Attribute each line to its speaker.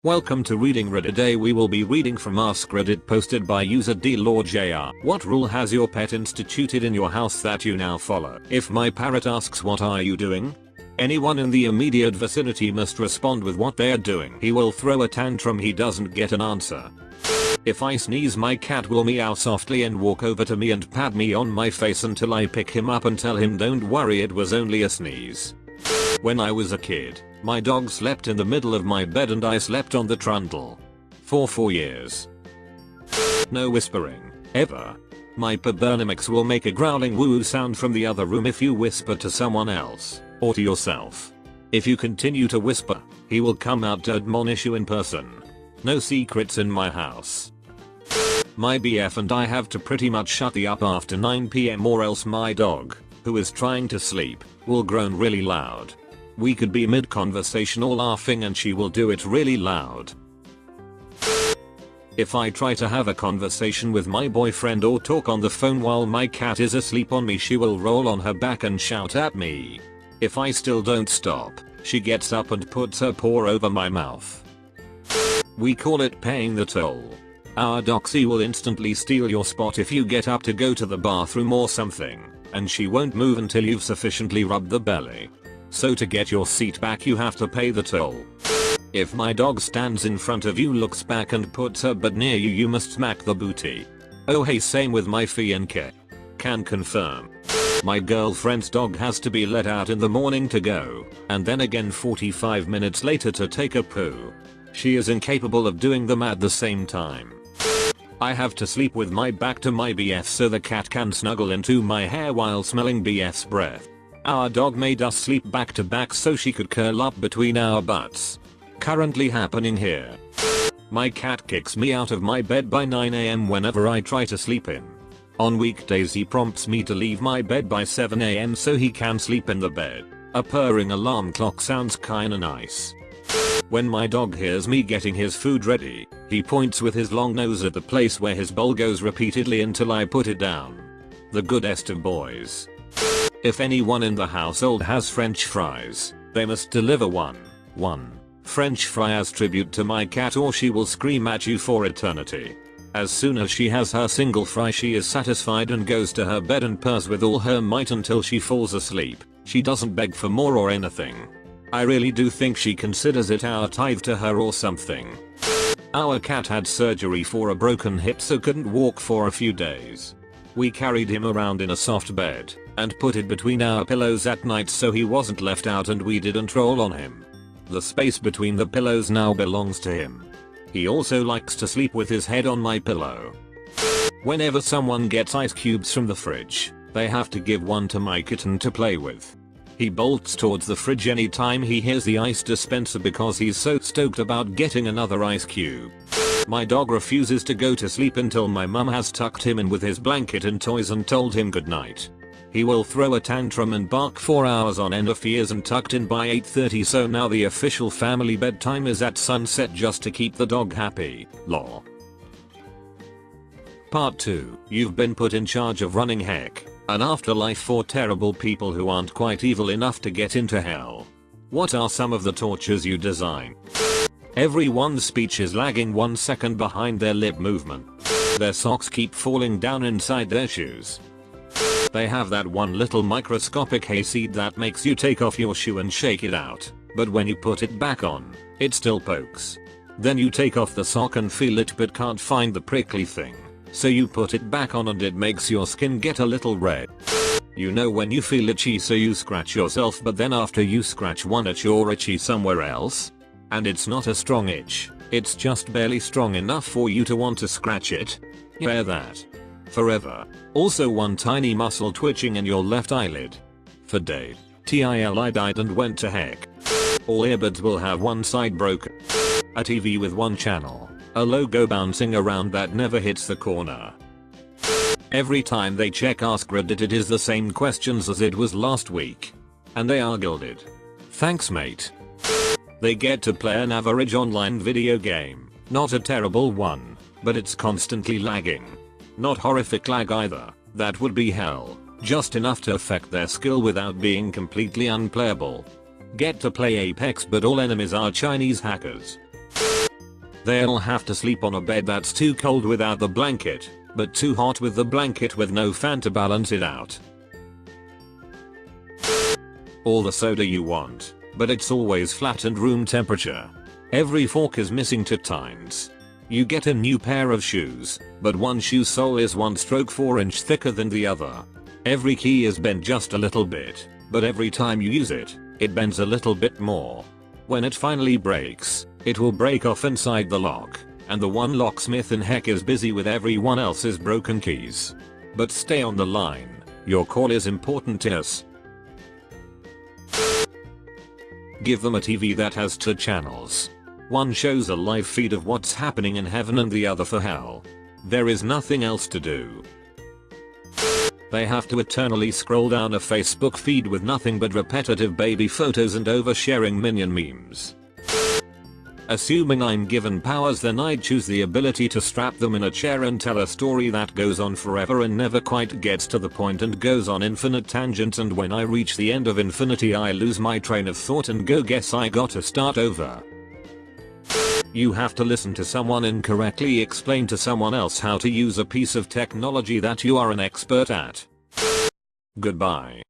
Speaker 1: Welcome to Reading Reddit. Today we will be reading from AskReddit posted by user DLordJR. What rule has your pet instituted in your house that you now follow? If my parrot asks what are you doing? Anyone in the immediate vicinity must respond with what they are doing. He will throw a tantrum he doesn't get an answer. If I sneeze, my cat will meow softly and walk over to me and pat me on my face until I pick him up and tell him don't worry, it was only a sneeze. When I was a kid, my dog slept in the middle of my bed and I slept on the trundle. For 4 years. No whispering, ever. My Pabernamix will make a growling woo sound from the other room if you whisper to someone else, or to yourself. If you continue to whisper, he will come out to admonish you in person. No secrets in my house. My BF and I have to pretty much shut the up after 9 PM or else my dog, who is trying to sleep, will groan really loud. We could be mid-conversation or laughing and she will do it really loud. If I try to have a conversation with my boyfriend or talk on the phone while my cat is asleep on me, she will roll on her back and shout at me. If I still don't stop, she gets up and puts her paw over my mouth. We call it paying the toll. Our Doxy will instantly steal your spot if you get up to go to the bathroom or something, and she won't move until you've sufficiently rubbed the belly. So to get your seat back you have to pay the toll. If my dog stands in front of you, looks back and puts her butt near you, you must smack the booty. Oh hey, same with my fiancé. Can confirm. My girlfriend's dog has to be let out in the morning to go, and then again 45 minutes later to take a poo. She is incapable of doing them at the same time. I have to sleep with my back to my BF so the cat can snuggle into my hair while smelling BF's breath. Our dog made us sleep back to back so she could curl up between our butts. Currently happening here. My cat kicks me out of my bed by 9 AM whenever I try to sleep in. On weekdays he prompts me to leave my bed by 7 AM so he can sleep in the bed. A purring alarm clock sounds kinda nice. When my dog hears me getting his food ready, he points with his long nose at the place where his bowl goes repeatedly until I put it down. The goodest of boys. If anyone in the household has French fries, they must deliver one French fry as tribute to my cat or she will scream at you for eternity. As soon as she has her single fry she is satisfied and goes to her bed and purrs with all her might until she falls asleep. She doesn't beg for more or anything. I really do think she considers it our tithe to her or something. Our cat had surgery for a broken hip so couldn't walk for a few days. We carried him around in a soft bed and put it between our pillows at night so he wasn't left out and we didn't roll on him. The space between the pillows now belongs to him. He also likes to sleep with his head on my pillow. Whenever someone gets ice cubes from the fridge, they have to give one to my kitten to play with. He bolts towards the fridge anytime he hears the ice dispenser because he's so stoked about getting another ice cube. My dog refuses to go to sleep until my mum has tucked him in with his blanket and toys and told him goodnight. He will throw a tantrum and bark 4 hours on end if he isn't tucked in by 8:30, so now the official family bedtime is at sunset just to keep the dog happy, lol. Part 2. You've been put in charge of running heck. An afterlife for terrible people who aren't quite evil enough to get into hell. What are some of the tortures you design? Everyone's speech is lagging 1 second behind their lip movement. Their socks keep falling down inside their shoes. They have that one little microscopic hayseed that makes you take off your shoe and shake it out, but when you put it back on, it still pokes. Then you take off the sock and feel it but can't find the prickly thing. So you put it back on and it makes your skin get a little red. You know when you feel itchy so you scratch yourself, but then after you scratch one itch you're itchy somewhere else. And it's not a strong itch, it's just barely strong enough for you to want to scratch it. Bear that. Forever. Also one tiny muscle twitching in your left eyelid. For days. Till I died and went to heck. All earbuds will have one side broken. A TV with one channel. A logo bouncing around that never hits the corner. Every time they check AskReddit it is the same questions as it was last week. And they are gilded. Thanks mate. They get to play an average online video game. Not a terrible one, but it's constantly lagging. Not horrific lag either, that would be hell, just enough to affect their skill without being completely unplayable. Get to play Apex but all enemies are Chinese hackers. They'll have to sleep on a bed that's too cold without the blanket, but too hot with the blanket with no fan to balance it out. All the soda you want, but it's always flat and room temperature. Every fork is missing 2 tines. You get a new pair of shoes, but one shoe sole is 1/4 inch thicker than the other. Every key is bent just a little bit, but every time you use it, it bends a little bit more. When it finally breaks, it will break off inside the lock, and the one locksmith in heck is busy with everyone else's broken keys. But stay on the line, your call is important to us. Give them a TV that has 2 channels. One shows a live feed of what's happening in heaven and the other for hell. There is nothing else to do. They have to eternally scroll down a Facebook feed with nothing but repetitive baby photos and oversharing minion memes. Assuming I'm given powers, then I'd choose the ability to strap them in a chair and tell a story that goes on forever and never quite gets to the point and goes on infinite tangents, and when I reach the end of infinity I lose my train of thought and go guess I gotta start over. You have to listen to someone incorrectly explain to someone else how to use a piece of technology that you are an expert at. Goodbye.